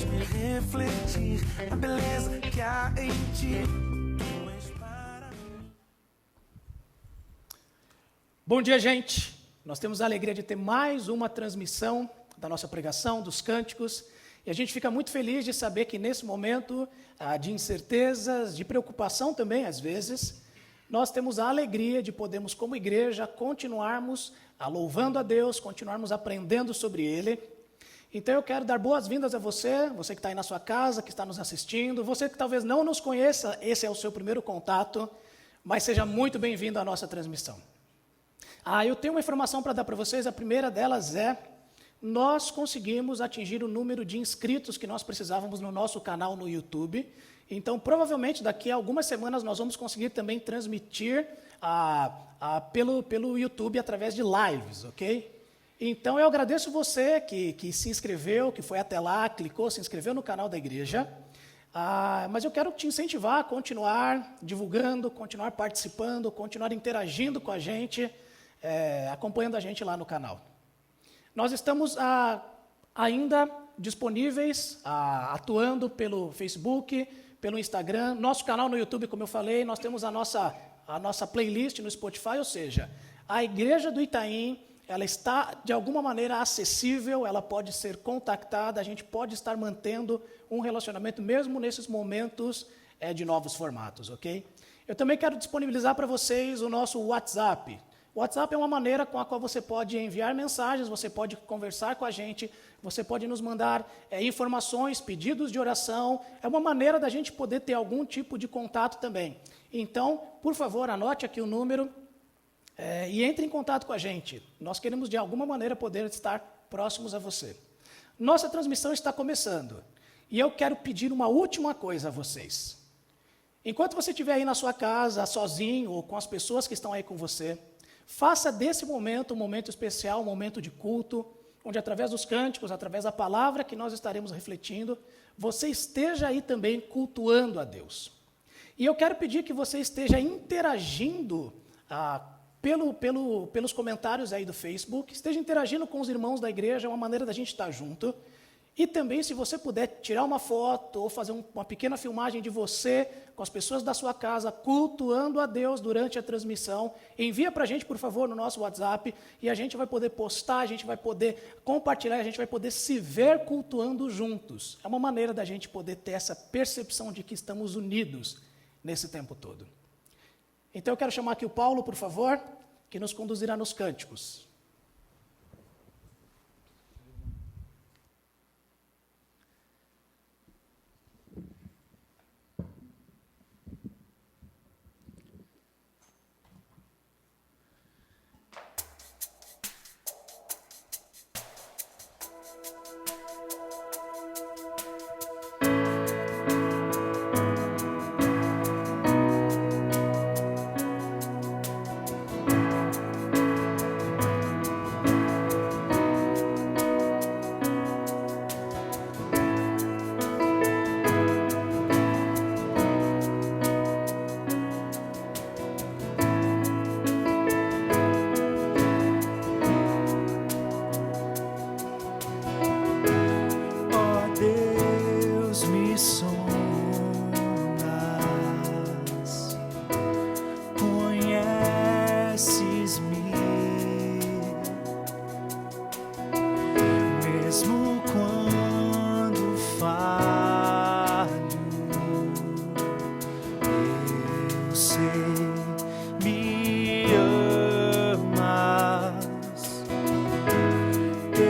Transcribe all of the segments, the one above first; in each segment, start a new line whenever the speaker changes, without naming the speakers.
faz-me refletir a beleza que há em ti. Tu és para mim.
Bom dia, gente. Nós temos a alegria de ter mais uma transmissão da nossa pregação, dos cânticos, e a gente fica muito feliz de saber que nesse momento de incertezas, de preocupação também, às vezes, nós temos a alegria de podermos, como igreja, continuarmos louvando a Deus, continuarmos aprendendo sobre Ele. Então eu quero dar boas-vindas a você, você que está aí na sua casa, que está nos assistindo, você que talvez não nos conheça, esse é o seu primeiro contato, mas seja muito bem-vindo à nossa transmissão. Eu tenho uma informação para dar para vocês, a primeira delas é, nós conseguimos atingir o número de inscritos que nós precisávamos no nosso canal no YouTube. Então, provavelmente, daqui a algumas semanas, nós vamos conseguir também transmitir pelo YouTube através de lives, ok? Então, eu agradeço você que se inscreveu, que foi até lá, clicou, se inscreveu no canal da igreja. Mas eu quero te incentivar a continuar divulgando, continuar participando, continuar interagindo com a gente, acompanhando a gente lá no canal. Nós estamos ainda disponíveis, atuando pelo Facebook, pelo Instagram, nosso canal no YouTube, como eu falei, nós temos a nossa playlist no Spotify, ou seja, a Igreja do Itaim, ela está de alguma maneira acessível, ela pode ser contactada, a gente pode estar mantendo um relacionamento mesmo nesses momentos de novos formatos, ok? Eu também quero disponibilizar para vocês o nosso WhatsApp. O WhatsApp é uma maneira com a qual você pode enviar mensagens, você pode conversar com a gente, você pode nos mandar informações, pedidos de oração. É uma maneira da gente poder ter algum tipo de contato também. Então, por favor, anote aqui o número e entre em contato com a gente. Nós queremos, de alguma maneira, poder estar próximos a você. Nossa transmissão está começando. E eu quero pedir uma última coisa a vocês. Enquanto você estiver aí na sua casa, sozinho, ou com as pessoas que estão aí com você, faça desse momento um momento especial, um momento de culto, onde através dos cânticos, através da palavra que nós estaremos refletindo, você esteja aí também cultuando a Deus. E eu quero pedir que você esteja interagindo pelos comentários aí do Facebook, esteja interagindo com os irmãos da igreja, é uma maneira da gente estar junto. E também, se você puder tirar uma foto ou fazer uma pequena filmagem de você com as pessoas da sua casa, cultuando a Deus durante a transmissão, envia para a gente, por favor, no nosso WhatsApp, e a gente vai poder postar, a gente vai poder compartilhar, a gente vai poder se ver cultuando juntos. É uma maneira da gente poder ter essa percepção de que estamos unidos nesse tempo todo. Então eu quero chamar aqui o Paulo, por favor, que nos conduzirá nos cânticos.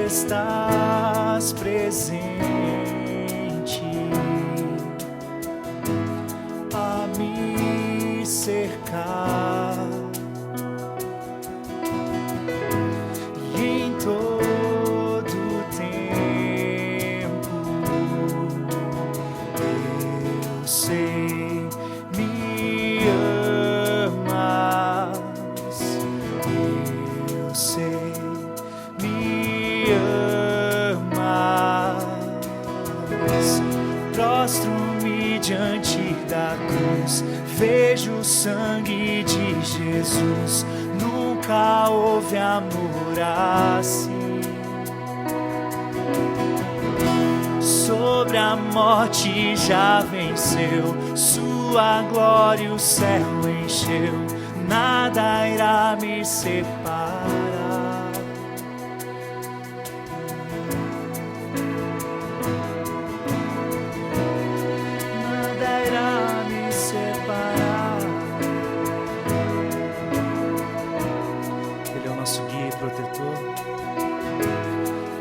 Estás presente a me cercar, e em todo tempo eu sei me amas, eu sei me amas. Prostro-me diante da cruz, vejo o sangue de Jesus. Nunca houve amor assim. Sobre a a morte já venceu, sua glória o céu encheu, nada irá me separar. Nada irá me separar. Ele é o nosso guia e protetor.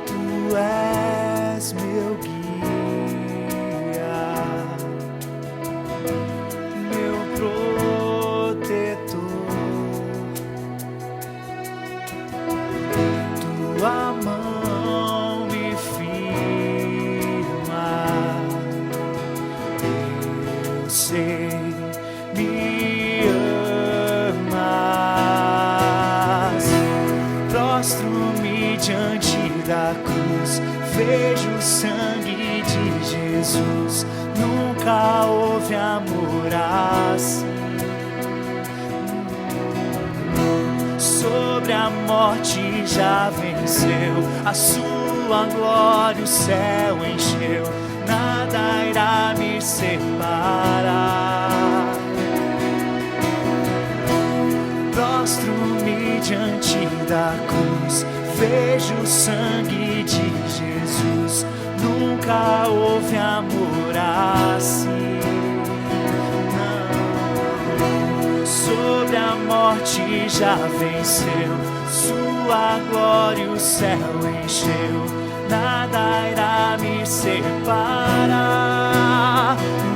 Tu és meu guia, meu protetor. Tua mão me firma, eu sei, me amas. Prostro-me diante da cruz, vejo o sangue de Jesus, nunca houve amor assim. Sobre a morte já venceu, a sua glória o céu encheu, nada irá me separar. Prostro-me diante da cruz, vejo o sangue de Jesus, nunca houve amor assim. Não. Sobre a morte já venceu, sua glória o céu encheu, nada irá me separar.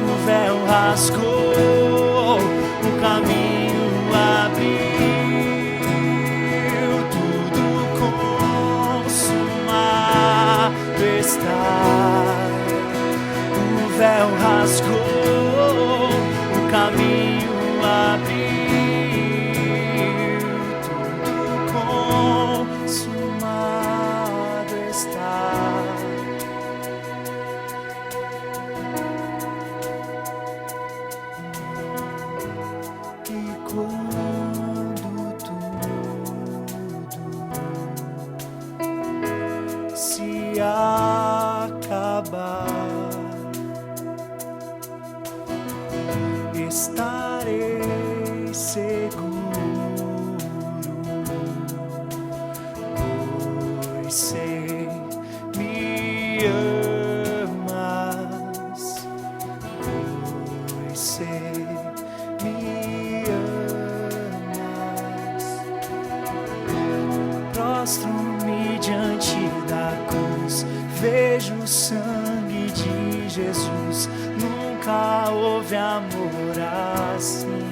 O véu rasgou, o caminho abriu, tudo consumado está. O véu rasgou, o caminho abriu, tudo consumado está. E quando tudo se acabar, estarei seguro, pois sei, me amas, pois sei, me amas. Prostro-me diante da cruz, vejo o sangue de Jesus, nunca houve amor assim.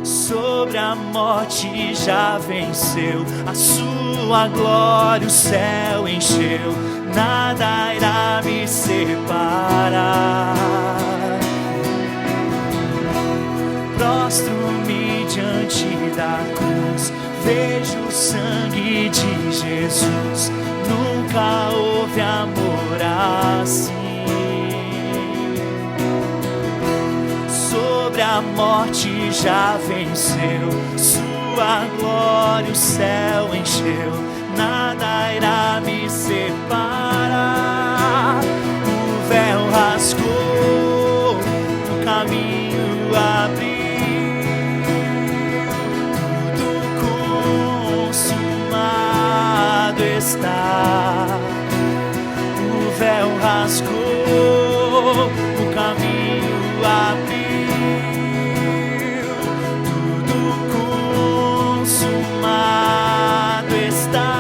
Sobre a morte já venceu, a sua glória o céu encheu, nada irá me separar. Prostro-me diante da cruz, vejo o sangue de Jesus, nunca houve amor assim. Sobre a morte já venceu, sua glória o céu encheu, nada irá me separar. O véu rasgou, o caminho abriu, tudo consumado está. O véu rasgou, o caminho abriu, tudo consumado está.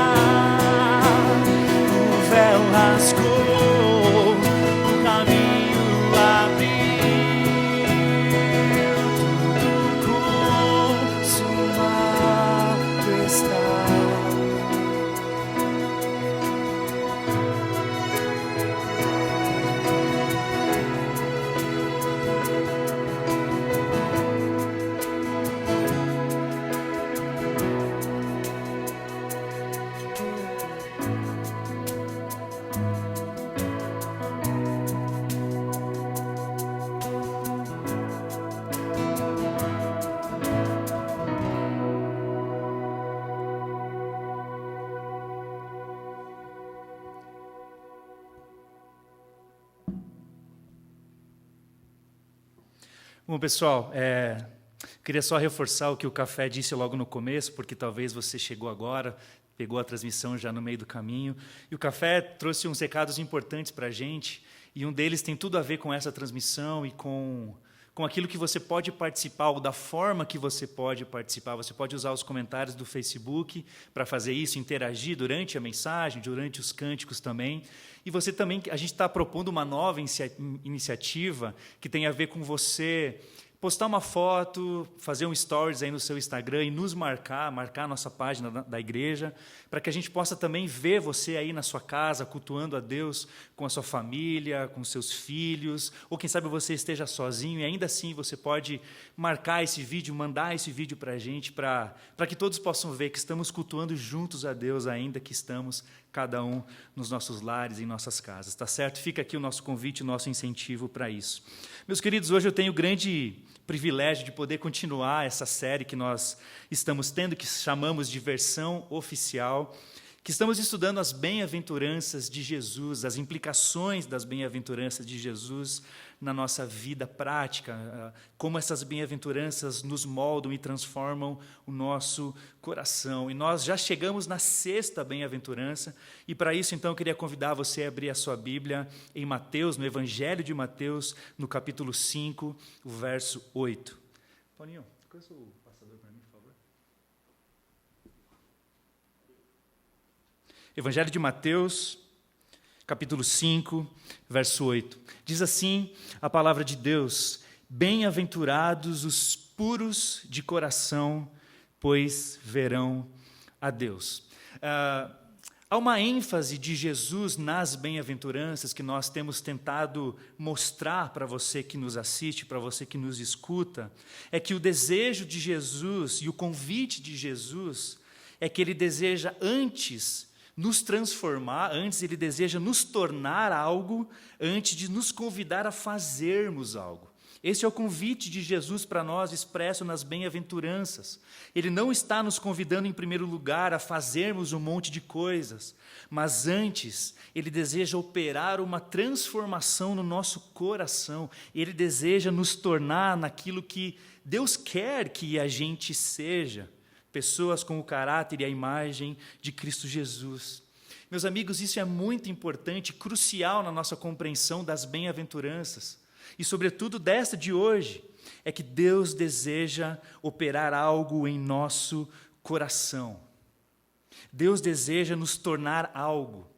O véu rasgou, o caminho abriu, tudo consumado está. Bom, pessoal, queria só reforçar o que o Café disse logo no começo, porque talvez você chegou agora, pegou a transmissão já no meio do caminho, e o Café trouxe uns recados importantes para a gente, e um deles tem tudo a ver com essa transmissão e com aquilo que você pode participar, ou da forma que você pode participar. Você pode usar os comentários do Facebook para fazer isso, interagir durante a mensagem, durante os cânticos também. E você também, a gente está propondo uma nova iniciativa que tem a ver com você postar uma foto, fazer um stories aí no seu Instagram e nos marcar a nossa página da igreja, para que a gente possa também ver você aí na sua casa, cultuando a Deus com a sua família, com seus filhos, ou quem sabe você esteja sozinho, e ainda assim você pode marcar esse vídeo, mandar esse vídeo para a gente, para que todos possam ver que estamos cultuando juntos a Deus, ainda que estamos cada um nos nossos lares, em nossas casas, tá certo? Fica aqui o nosso convite, o nosso incentivo para isso. Meus queridos, hoje eu tenho o grande privilégio de poder continuar essa série que nós estamos tendo, que chamamos de Versão Oficial, que estamos estudando as bem-aventuranças de Jesus, as implicações das bem-aventuranças de Jesus na nossa vida prática, como essas bem-aventuranças nos moldam e transformam o nosso coração. E nós já chegamos na 6ª bem-aventurança, e para isso, então, eu queria convidar você a abrir a sua Bíblia em Mateus, no Evangelho de Mateus, no capítulo 5, o verso 8. Paulinho, alcança o passador para mim, por favor. Evangelho de Mateus, capítulo 5, verso 8. Diz assim a palavra de Deus: bem-aventurados os puros de coração, pois verão a Deus. Há uma ênfase de Jesus nas bem-aventuranças que nós temos tentado mostrar para você que nos assiste, para você que nos escuta, é que o desejo de Jesus e o convite de Jesus é que Ele deseja antes nos transformar, antes Ele deseja nos tornar algo, antes de nos convidar a fazermos algo. Esse é o convite de Jesus para nós, expresso nas bem-aventuranças. Ele não está nos convidando, em primeiro lugar, a fazermos um monte de coisas, mas antes, Ele deseja operar uma transformação no nosso coração. Ele deseja nos tornar naquilo que Deus quer que a gente seja, pessoas com o caráter e a imagem de Cristo Jesus. Meus amigos, isso é muito importante, crucial na nossa compreensão das bem-aventuranças. E, sobretudo, desta de hoje, é que Deus deseja operar algo em nosso coração. Deus deseja nos tornar algo.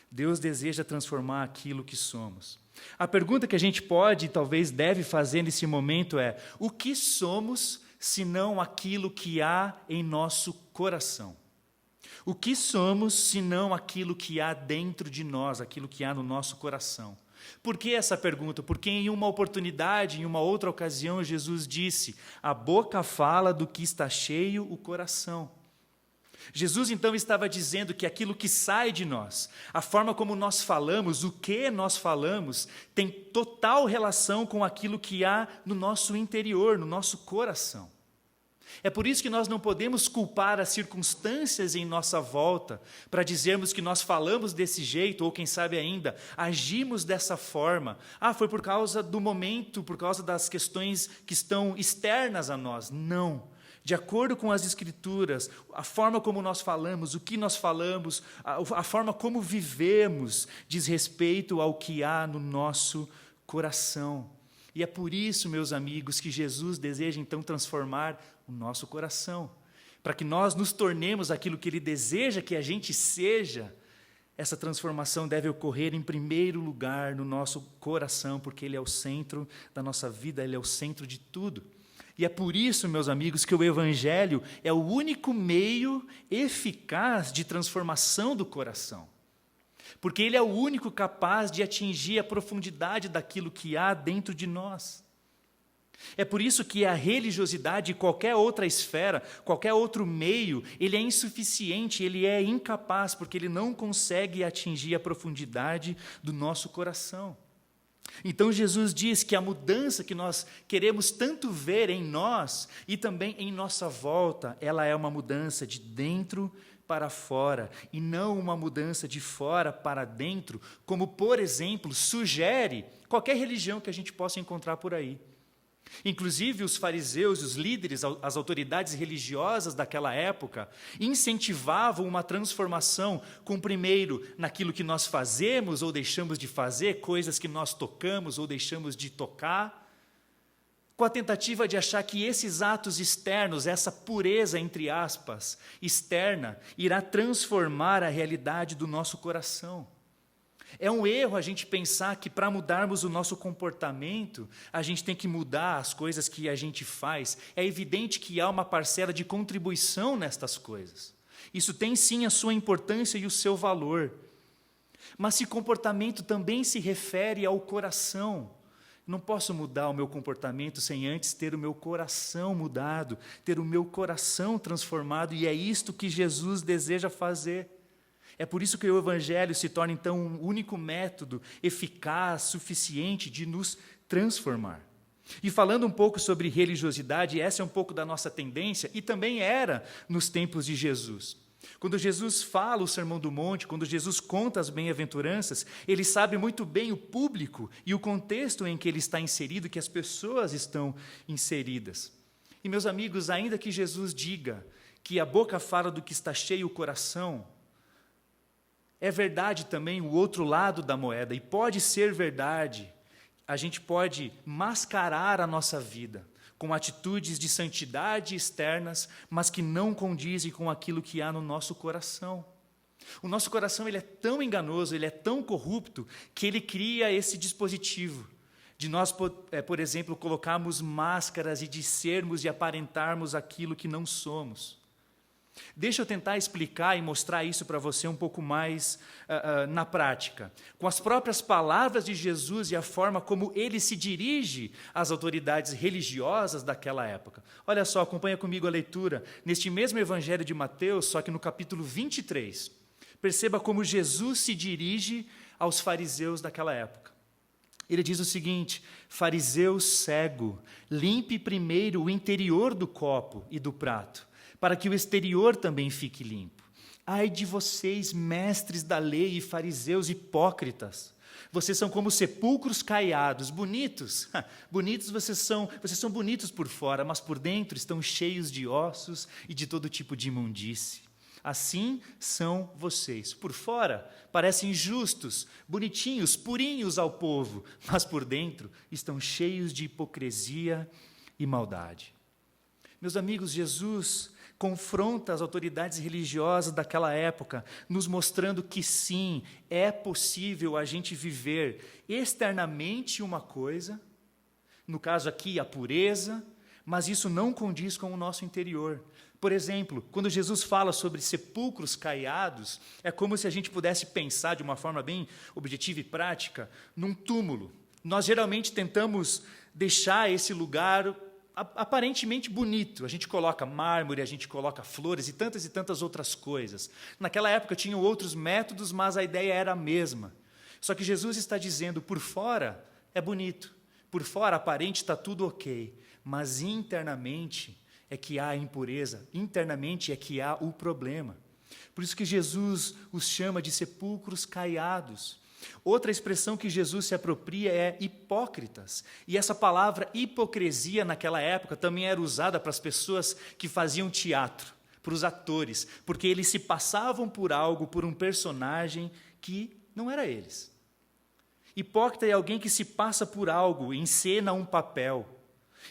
Deus deseja transformar aquilo que somos. A pergunta que a gente pode e talvez deve fazer nesse momento é: o que somos, senão aquilo que há em nosso coração? O que somos, senão aquilo que há dentro de nós, aquilo que há no nosso coração? Por que essa pergunta? Porque em uma oportunidade, em uma outra ocasião, Jesus disse: a boca fala do que está cheio o coração. Jesus então estava dizendo que aquilo que sai de nós, a forma como nós falamos, o que nós falamos, tem total relação com aquilo que há no nosso interior, no nosso coração. É por isso que nós não podemos culpar as circunstâncias em nossa volta para dizermos que nós falamos desse jeito, ou quem sabe ainda, agimos dessa forma. Foi por causa do momento, por causa das questões que estão externas a nós. Não. De acordo com as Escrituras, a forma como nós falamos, o que nós falamos, a forma como vivemos, diz respeito ao que há no nosso coração. E é por isso, meus amigos, que Jesus deseja então transformar o nosso coração, para que nós nos tornemos aquilo que Ele deseja que a gente seja. Essa transformação deve ocorrer em primeiro lugar no nosso coração, porque Ele é o centro da nossa vida, Ele é o centro de tudo. E é por isso, meus amigos, que o Evangelho é o único meio eficaz de transformação do coração. Porque ele é o único capaz de atingir a profundidade daquilo que há dentro de nós. É por isso que a religiosidade e qualquer outra esfera, qualquer outro meio, ele é insuficiente, ele é incapaz, porque ele não consegue atingir a profundidade do nosso coração. Então Jesus diz que a mudança que nós queremos tanto ver em nós e também em nossa volta, ela é uma mudança de dentro para fora, e não uma mudança de fora para dentro, como, por exemplo, sugere qualquer religião que a gente possa encontrar por aí. Inclusive, os fariseus, os líderes, as autoridades religiosas daquela época, incentivavam uma transformação com, primeiro, naquilo que nós fazemos ou deixamos de fazer, coisas que nós tocamos ou deixamos de tocar, com a tentativa de achar que esses atos externos, essa pureza, entre aspas, externa, irá transformar a realidade do nosso coração. É um erro a gente pensar que para mudarmos o nosso comportamento, a gente tem que mudar as coisas que a gente faz. É evidente que há uma parcela de contribuição nestas coisas. Isso tem sim a sua importância e o seu valor. Mas se comportamento também se refere ao coração, não posso mudar o meu comportamento sem antes ter o meu coração mudado, ter o meu coração transformado, e é isto que Jesus deseja fazer. É por isso que o Evangelho se torna, então, um único método eficaz, suficiente de nos transformar. E falando um pouco sobre religiosidade, essa é um pouco da nossa tendência, e também era nos tempos de Jesus. Quando Jesus fala o Sermão do Monte, quando Jesus conta as bem-aventuranças, ele sabe muito bem o público e o contexto em que ele está inserido, que as pessoas estão inseridas. E, meus amigos, ainda que Jesus diga que a boca fala do que está cheio o coração, é verdade também o outro lado da moeda, e pode ser verdade. A gente pode mascarar a nossa vida com atitudes de santidade externas, mas que não condizem com aquilo que há no nosso coração. O nosso coração ele é tão enganoso, ele é tão corrupto, que ele cria esse dispositivo de nós, por exemplo, colocarmos máscaras e de sermos e aparentarmos aquilo que não somos. Deixa eu tentar explicar e mostrar isso para você um pouco mais na prática. Com as próprias palavras de Jesus e a forma como ele se dirige às autoridades religiosas daquela época. Olha só, acompanha comigo a leitura neste mesmo Evangelho de Mateus, só que no capítulo 23. Perceba como Jesus se dirige aos fariseus daquela época. Ele diz o seguinte: fariseu cego, limpe primeiro o interior do copo e do prato, para que o exterior também fique limpo. Ai de vocês, mestres da lei e fariseus hipócritas! Vocês são como sepulcros caiados, bonitos. Bonitos vocês são bonitos por fora, mas por dentro estão cheios de ossos e de todo tipo de imundície. Assim são vocês. Por fora parecem justos, bonitinhos, purinhos ao povo, mas por dentro estão cheios de hipocrisia e maldade. Meus amigos, Jesus confronta as autoridades religiosas daquela época, nos mostrando que sim, é possível a gente viver externamente uma coisa, no caso aqui a pureza, mas isso não condiz com o nosso interior. Por exemplo, quando Jesus fala sobre sepulcros caiados, é como se a gente pudesse pensar de uma forma bem objetiva e prática, num túmulo. Nós geralmente tentamos deixar esse lugar aparentemente bonito. A gente coloca mármore, a gente coloca flores e tantas outras coisas. Naquela época tinham outros métodos, mas a ideia era a mesma. Só que Jesus está dizendo, por fora é bonito, por fora aparente está tudo ok, mas internamente é que há a impureza, internamente é que há o problema. Por isso que Jesus os chama de sepulcros caiados. Outra expressão que Jesus se apropria é hipócritas. E essa palavra hipocrisia naquela época também era usada para as pessoas que faziam teatro, para os atores, porque eles se passavam por algo, por um personagem que não era eles. Hipócrita é alguém que se passa por algo, encena um papel.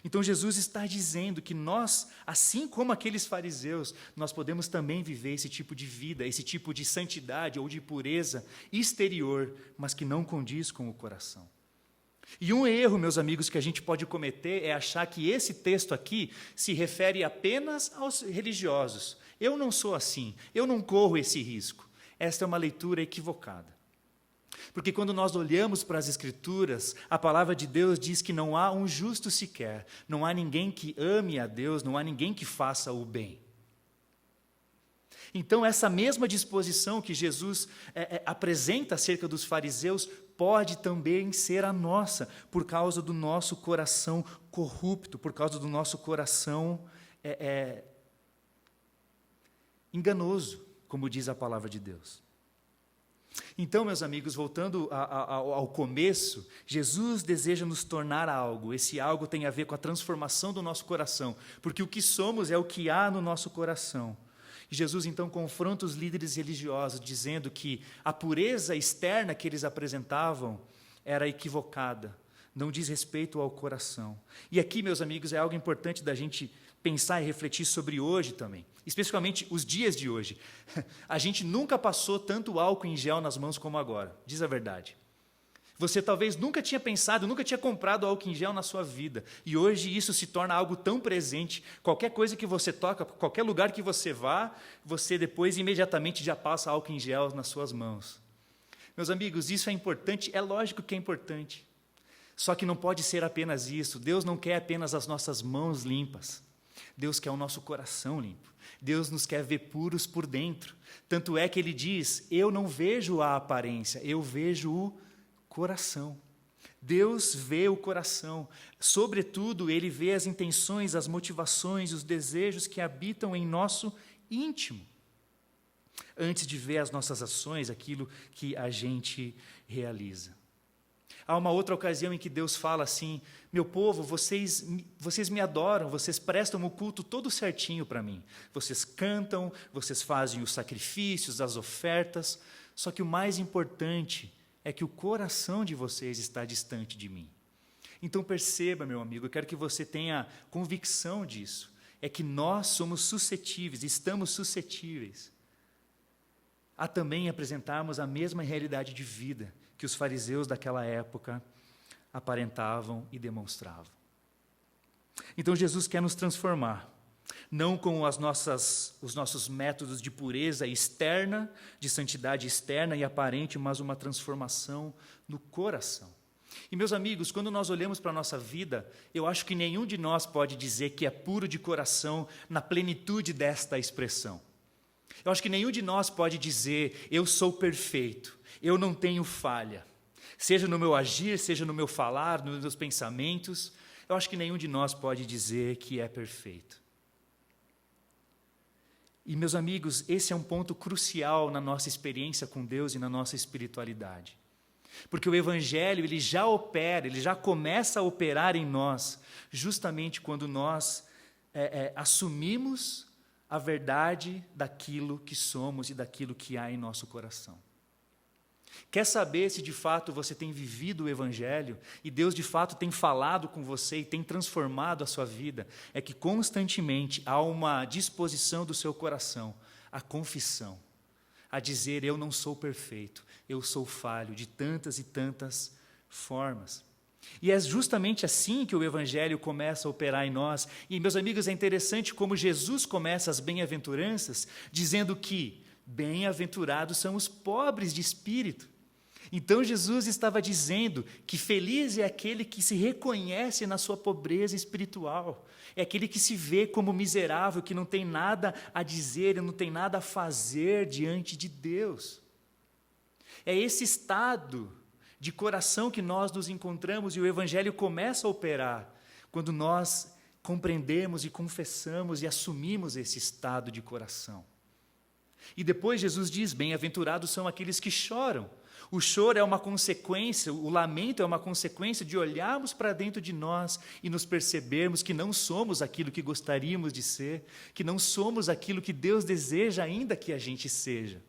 Então Jesus está dizendo que nós, assim como aqueles fariseus, nós podemos também viver esse tipo de vida, esse tipo de santidade ou de pureza exterior, mas que não condiz com o coração. E um erro, meus amigos, que a gente pode cometer é achar que esse texto aqui se refere apenas aos religiosos. Eu não sou assim, eu não corro esse risco. Esta é uma leitura equivocada. Porque quando nós olhamos para as Escrituras, a palavra de Deus diz que não há um justo sequer, não há ninguém que ame a Deus, não há ninguém que faça o bem. Então, essa mesma disposição que Jesus apresenta acerca dos fariseus pode também ser a nossa, por causa do nosso coração corrupto, por causa do nosso coração enganoso, como diz a palavra de Deus. Então, meus amigos, voltando ao começo, Jesus deseja nos tornar algo. Esse algo tem a ver com a transformação do nosso coração, porque o que somos é o que há no nosso coração. E Jesus, então, confronta os líderes religiosos, dizendo que a pureza externa que eles apresentavam era equivocada, não diz respeito ao coração. E aqui, meus amigos, é algo importante da gente pensar e refletir sobre hoje também, especificamente os dias de hoje. A gente nunca passou tanto álcool em gel nas mãos como agora, diz a verdade. Você talvez nunca tinha pensado, nunca tinha comprado álcool em gel na sua vida, e hoje isso se torna algo tão presente. Qualquer coisa que você toca, qualquer lugar que você vá, você depois imediatamente já passa álcool em gel nas suas mãos. Meus amigos, isso é importante, é lógico que é importante. Só que não pode ser apenas isso. Deus não quer apenas as nossas mãos limpas. Deus quer o nosso coração limpo. Deus nos quer ver puros por dentro. Tanto é que Ele diz, eu não vejo a aparência, eu vejo o coração. Deus vê o coração. Sobretudo, Ele vê as intenções, as motivações, os desejos que habitam em nosso íntimo. Antes de ver as nossas ações, aquilo que a gente realiza. Há uma outra ocasião em que Deus fala assim, meu povo, vocês me adoram, vocês prestam o culto todo certinho para mim. Vocês cantam, vocês fazem os sacrifícios, as ofertas, só que o mais importante é que o coração de vocês está distante de mim. Então perceba, meu amigo, eu quero que você tenha convicção disso, é que nós somos suscetíveis, estamos suscetíveis a também apresentarmos a mesma realidade de vida que os fariseus daquela época aparentavam e demonstravam. Então Jesus quer nos transformar, não com os nossos métodos de pureza externa, de santidade externa e aparente, mas uma transformação no coração. E meus amigos, quando nós olhamos para a nossa vida, eu acho que nenhum de nós pode dizer que é puro de coração na plenitude desta expressão. Eu acho que nenhum de nós pode dizer, eu sou perfeito, eu não tenho falha. Seja no meu agir, seja no meu falar, nos meus pensamentos, eu acho que nenhum de nós pode dizer que é perfeito. E, meus amigos, esse é um ponto crucial na nossa experiência com Deus e na nossa espiritualidade. Porque o Evangelho, ele já opera, ele já começa a operar em nós, justamente quando nós assumimos a verdade daquilo que somos e daquilo que há em nosso coração. Quer saber se de fato você tem vivido o Evangelho e Deus de fato tem falado com você e tem transformado a sua vida? É que constantemente há uma disposição do seu coração, a confissão, a dizer, eu não sou perfeito, eu sou falho de tantas e tantas formas. E é justamente assim que o Evangelho começa a operar em nós. E, meus amigos, é interessante como Jesus começa as bem-aventuranças dizendo que bem-aventurados são os pobres de espírito. Então Jesus estava dizendo que feliz é aquele que se reconhece na sua pobreza espiritual, é aquele que se vê como miserável, que não tem nada a dizer, não tem nada a fazer diante de Deus. É esse estado de coração que nós nos encontramos e o Evangelho começa a operar quando nós compreendemos e confessamos e assumimos esse estado de coração. E depois Jesus diz, bem-aventurados são aqueles que choram. O choro é uma consequência, o lamento é uma consequência de olharmos para dentro de nós e nos percebermos que não somos aquilo que gostaríamos de ser, que não somos aquilo que Deus deseja ainda que a gente seja.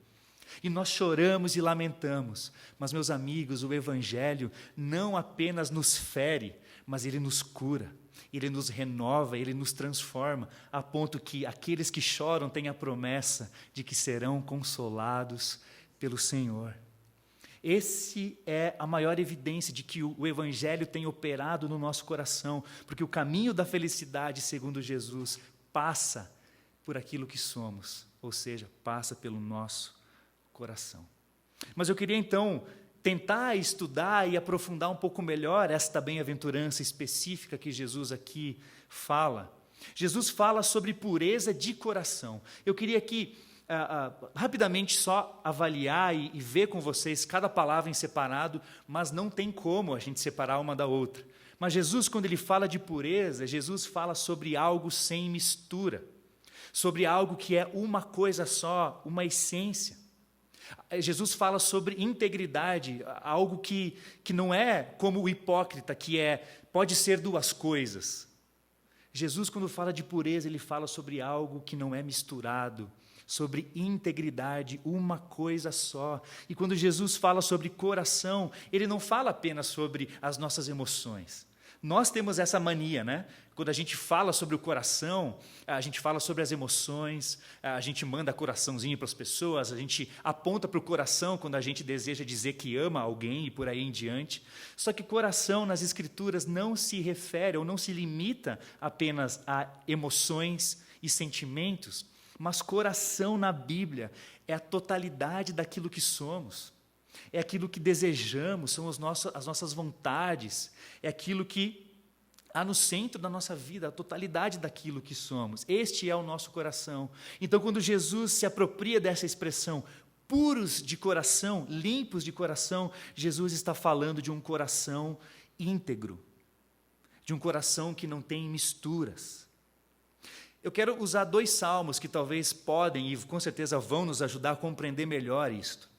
E nós choramos e lamentamos, mas, meus amigos, o Evangelho não apenas nos fere, mas ele nos cura, ele nos renova, ele nos transforma, a ponto que aqueles que choram têm a promessa de que serão consolados pelo Senhor. Esse é a maior evidência de que o Evangelho tem operado no nosso coração, porque o caminho da felicidade, segundo Jesus, passa por aquilo que somos, ou seja, passa pelo nosso coração. Mas eu queria então tentar estudar e aprofundar um pouco melhor esta bem-aventurança específica que Jesus aqui fala. Jesus fala sobre pureza de coração. Eu queria aqui rapidamente só avaliar e ver com vocês cada palavra em separado, mas não tem como a gente separar uma da outra. Mas Jesus, quando ele fala de pureza, Jesus fala sobre algo sem mistura, sobre algo que é uma coisa só, uma essência. Jesus fala sobre integridade, algo que não é como o hipócrita, pode ser duas coisas. Jesus, quando fala de pureza, ele fala sobre algo que não é misturado, sobre integridade, uma coisa só. E quando Jesus fala sobre coração, ele não fala apenas sobre as nossas emoções. Nós temos essa mania, né? Quando a gente fala sobre o coração, a gente fala sobre as emoções, a gente manda coraçãozinho para as pessoas, a gente aponta para o coração quando a gente deseja dizer que ama alguém e por aí em diante. Só que coração nas Escrituras não se refere ou não se limita apenas a emoções e sentimentos, mas coração na Bíblia é a totalidade daquilo que somos. É aquilo que desejamos, são as nossas vontades, é aquilo que há no centro da nossa vida, a totalidade daquilo que somos. Este é o nosso coração. Então, quando Jesus se apropria dessa expressão, puros de coração, limpos de coração, Jesus está falando de um coração íntegro, de um coração que não tem misturas. Eu quero usar 2 salmos que talvez podem e com certeza vão nos ajudar a compreender melhor isto.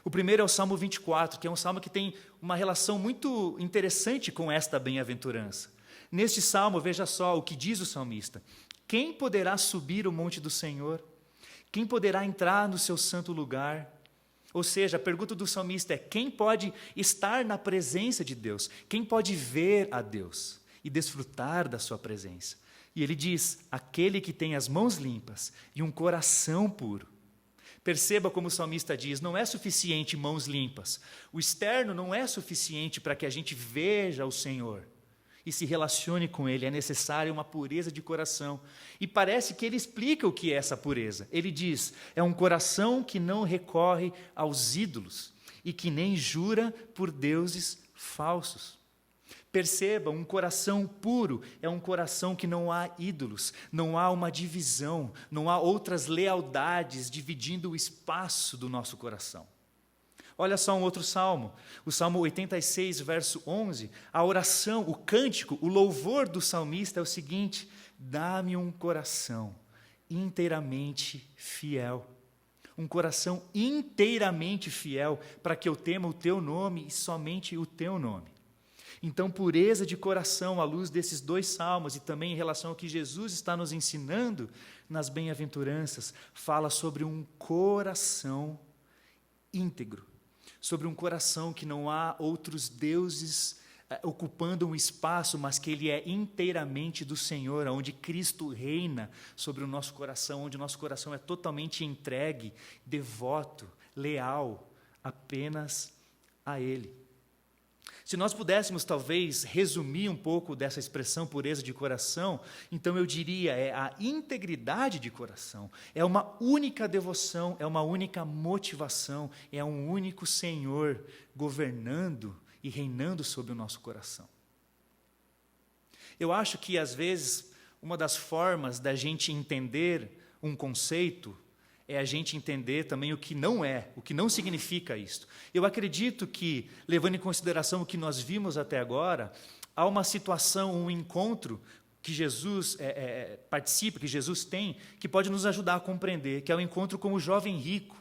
O primeiro é o Salmo 24, que é um salmo que tem uma relação muito interessante com esta bem-aventurança. Neste salmo, veja só o que diz o salmista: quem poderá subir o monte do Senhor? Quem poderá entrar no seu santo lugar? Ou seja, a pergunta do salmista é: quem pode estar na presença de Deus? Quem pode ver a Deus e desfrutar da sua presença? E ele diz: aquele que tem as mãos limpas e um coração puro. Perceba como o salmista diz, não é suficiente mãos limpas. O externo não é suficiente para que a gente veja o Senhor e se relacione com Ele. É necessária uma pureza de coração. E parece que ele explica o que é essa pureza. Ele diz, é um coração que não recorre aos ídolos e que nem jura por deuses falsos. Perceba, um coração puro é um coração que não há ídolos, não há uma divisão, não há outras lealdades dividindo o espaço do nosso coração. Olha só um outro salmo, o Salmo 86, verso 11, a oração, o cântico, o louvor do salmista é o seguinte: dá-me um coração inteiramente fiel. Um coração inteiramente fiel, para que eu tema o teu nome e somente o teu nome. Então, pureza de coração, à luz desses 2 salmos e também em relação ao que Jesus está nos ensinando nas bem-aventuranças, fala sobre um coração íntegro, sobre um coração que não há outros deuses ocupando um espaço, mas que ele é inteiramente do Senhor, onde Cristo reina sobre o nosso coração, onde o nosso coração é totalmente entregue, devoto, leal apenas a Ele. Se nós pudéssemos, talvez, resumir um pouco dessa expressão pureza de coração, então eu diria, é a integridade de coração, é uma única devoção, é uma única motivação, é um único Senhor governando e reinando sobre o nosso coração. Eu acho que, às vezes, uma das formas da gente entender um conceito é a gente entender também o que não significa isto. Eu acredito que, levando em consideração o que nós vimos até agora, há uma situação, um encontro que Jesus participa, que Jesus tem, que pode nos ajudar a compreender, que é o encontro com o jovem rico.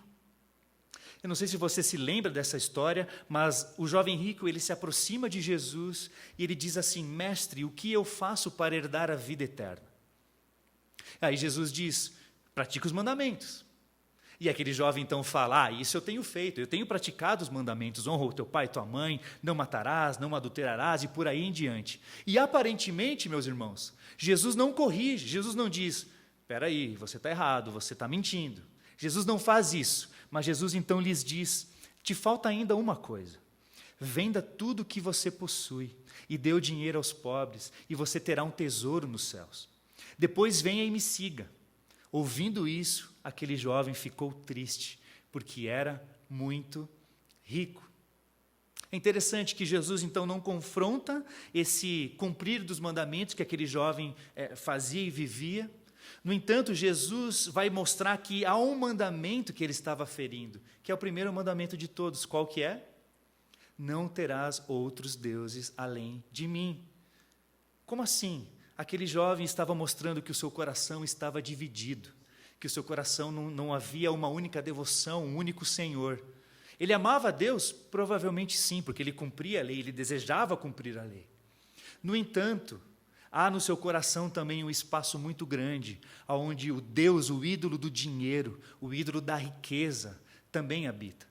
Eu não sei se você se lembra dessa história, mas o jovem rico, ele se aproxima de Jesus e ele diz assim: mestre, o que eu faço para herdar a vida eterna? Aí Jesus diz: pratica os mandamentos. E aquele jovem então fala: isso eu tenho feito, eu tenho praticado os mandamentos, honra o teu pai e tua mãe, não matarás, não adulterarás e por aí em diante. E aparentemente, meus irmãos, Jesus não corrige, Jesus não diz: espera aí, você está errado, você está mentindo. Jesus não faz isso, mas Jesus então lhes diz: te falta ainda uma coisa, venda tudo o que você possui e dê o dinheiro aos pobres e você terá um tesouro nos céus. Depois venha e me siga. Ouvindo isso, aquele jovem ficou triste, porque era muito rico. É interessante que Jesus, então, não confronta esse cumprir dos mandamentos que aquele jovem fazia e vivia. No entanto, Jesus vai mostrar que há um mandamento que ele estava ferindo, que é o primeiro mandamento de todos. Qual que é? Não terás outros deuses além de mim. Como assim? Aquele jovem estava mostrando que o seu coração estava dividido, que o seu coração não havia uma única devoção, um único Senhor. Ele amava a Deus? Provavelmente sim, porque ele cumpria a lei, ele desejava cumprir a lei. No entanto, há no seu coração também um espaço muito grande, onde o Deus, o ídolo do dinheiro, o ídolo da riqueza, também habita.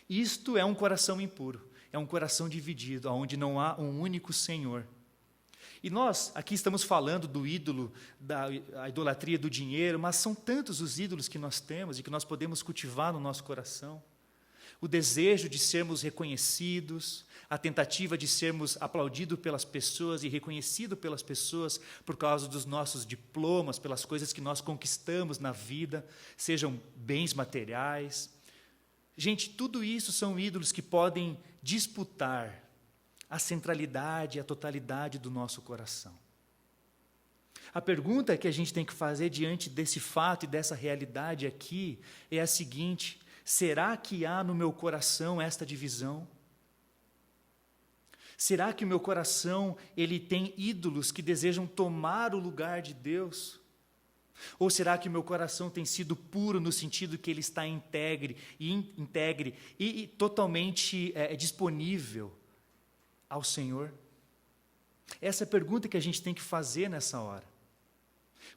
Isto é um coração impuro, é um coração dividido, onde não há um único Senhor. E nós aqui estamos falando do ídolo, da idolatria do dinheiro, mas são tantos os ídolos que nós temos e que nós podemos cultivar no nosso coração. O desejo de sermos reconhecidos, a tentativa de sermos aplaudidos pelas pessoas e reconhecidos pelas pessoas por causa dos nossos diplomas, pelas coisas que nós conquistamos na vida, sejam bens materiais. Gente, tudo isso são ídolos que podem disputar a centralidade, a totalidade do nosso coração. A pergunta que a gente tem que fazer diante desse fato e dessa realidade aqui é a seguinte: será que há no meu coração esta divisão? Será que o meu coração ele tem ídolos que desejam tomar o lugar de Deus? Ou será que o meu coração tem sido puro no sentido que ele está integre e totalmente disponível ao Senhor? Essa é a pergunta que a gente tem que fazer nessa hora.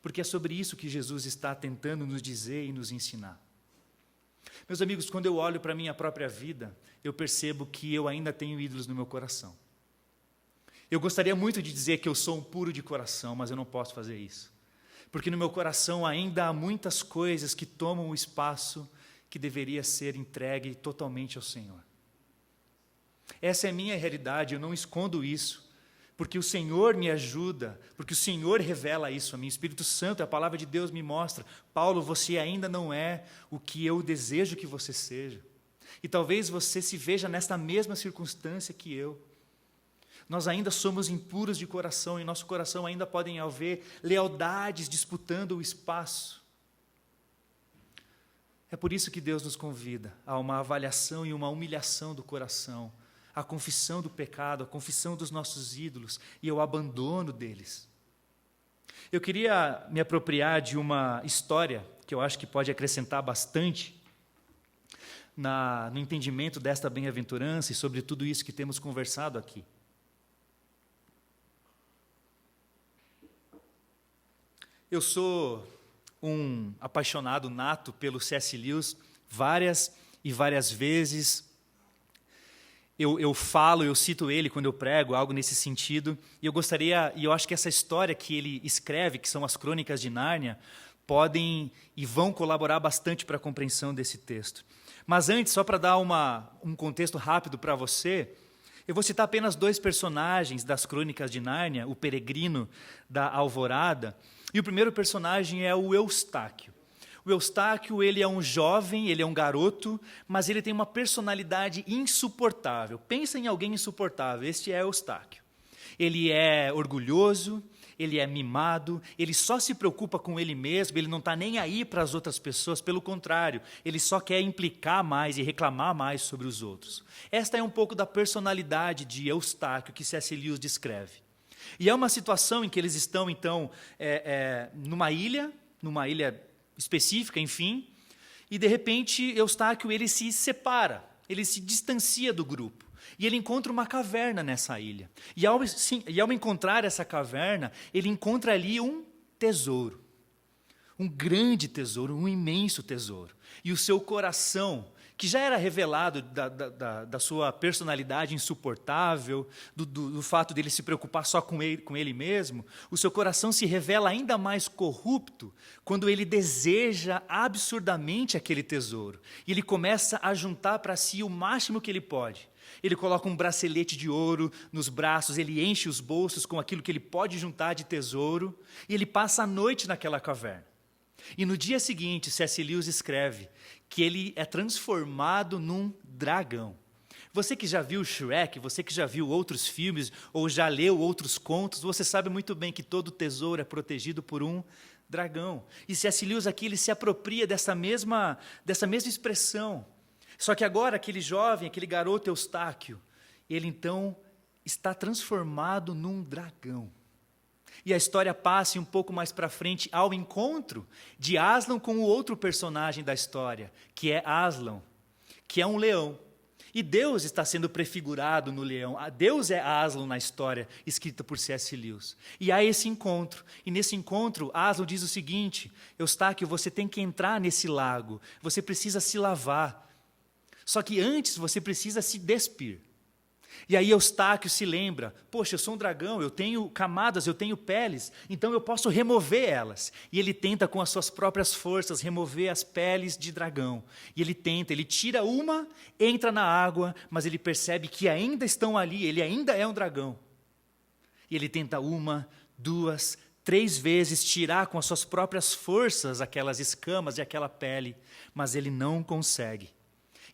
Porque é sobre isso que Jesus está tentando nos dizer e nos ensinar. Meus amigos, quando eu olho para a minha própria vida, eu percebo que eu ainda tenho ídolos no meu coração. Eu gostaria muito de dizer que eu sou um puro de coração, mas eu não posso fazer isso. Porque no meu coração ainda há muitas coisas que tomam o espaço que deveria ser entregue totalmente ao Senhor. Essa é a minha realidade, eu não escondo isso, porque o Senhor me ajuda, porque o Senhor revela isso a mim. O Espírito Santo, a palavra de Deus me mostra: Paulo, você ainda não é o que eu desejo que você seja. E talvez você se veja nesta mesma circunstância que eu. Nós ainda somos impuros de coração, e nosso coração ainda podem haver lealdades disputando o espaço. É por isso que Deus nos convida a uma avaliação e uma humilhação do coração, a confissão do pecado, a confissão dos nossos ídolos e o abandono deles. Eu queria me apropriar de uma história que eu acho que pode acrescentar bastante no entendimento desta bem-aventurança e sobre tudo isso que temos conversado aqui. Eu sou um apaixonado nato pelo C.S. Lewis, várias e várias vezes. Eu cito ele quando eu prego, algo nesse sentido, e eu acho que essa história que ele escreve, que são as Crônicas de Nárnia, podem e vão colaborar bastante para a compreensão desse texto. Mas antes, só para dar um contexto rápido para você, eu vou citar apenas 2 personagens das Crônicas de Nárnia, o peregrino da Alvorada, e o primeiro personagem é o Eustáquio. O Eustáquio, ele é um jovem, ele é um garoto, mas ele tem uma personalidade insuportável. Pensa em alguém insuportável, este é Eustáquio. Ele é orgulhoso, ele é mimado, ele só se preocupa com ele mesmo, ele não está nem aí para as outras pessoas, pelo contrário, ele só quer implicar mais e reclamar mais sobre os outros. Esta é um pouco da personalidade de Eustáquio que C.S. Lewis descreve. E é uma situação em que eles estão, então, numa ilha específica, enfim, e de repente Eustáquio ele se separa, ele se distancia do grupo, e ele encontra uma caverna nessa ilha. E ao encontrar essa caverna, ele encontra ali um tesouro, um grande tesouro, um imenso tesouro. E o seu coração, que já era revelado da sua personalidade insuportável, do fato dele se preocupar só com ele mesmo, o seu coração se revela ainda mais corrupto quando ele deseja absurdamente aquele tesouro. E ele começa a juntar para si o máximo que ele pode. Ele coloca um bracelete de ouro nos braços, ele enche os bolsos com aquilo que ele pode juntar de tesouro, e ele passa a noite naquela caverna. E no dia seguinte, C.S. Lewis escreve que ele é transformado num dragão. Você que já viu Shrek, você que já viu outros filmes, ou já leu outros contos, você sabe muito bem que todo tesouro é protegido por um dragão. E C.S. Lewis aqui ele se apropria dessa mesma expressão. Só que agora aquele jovem, aquele garoto Eustáquio, ele então está transformado num dragão. E a história passa um pouco mais para frente ao encontro de Aslan com o outro personagem da história, que é Aslan, que é um leão. E Deus está sendo prefigurado no leão. Deus é Aslan na história, escrita por C.S. Lewis. E há esse encontro. E nesse encontro, Aslan diz o seguinte: Eustáquio, você tem que entrar nesse lago. Você precisa se lavar. Só que antes você precisa se despir. E aí Eustáquio se lembra: poxa, eu sou um dragão, eu tenho camadas, eu tenho peles, então eu posso remover elas. E ele tenta com as suas próprias forças remover as peles de dragão. E ele tenta, ele tira uma, entra na água, mas ele percebe que ainda estão ali, ele ainda é um dragão. E ele tenta 1, 2, 3 vezes tirar com as suas próprias forças aquelas escamas e aquela pele, mas ele não consegue.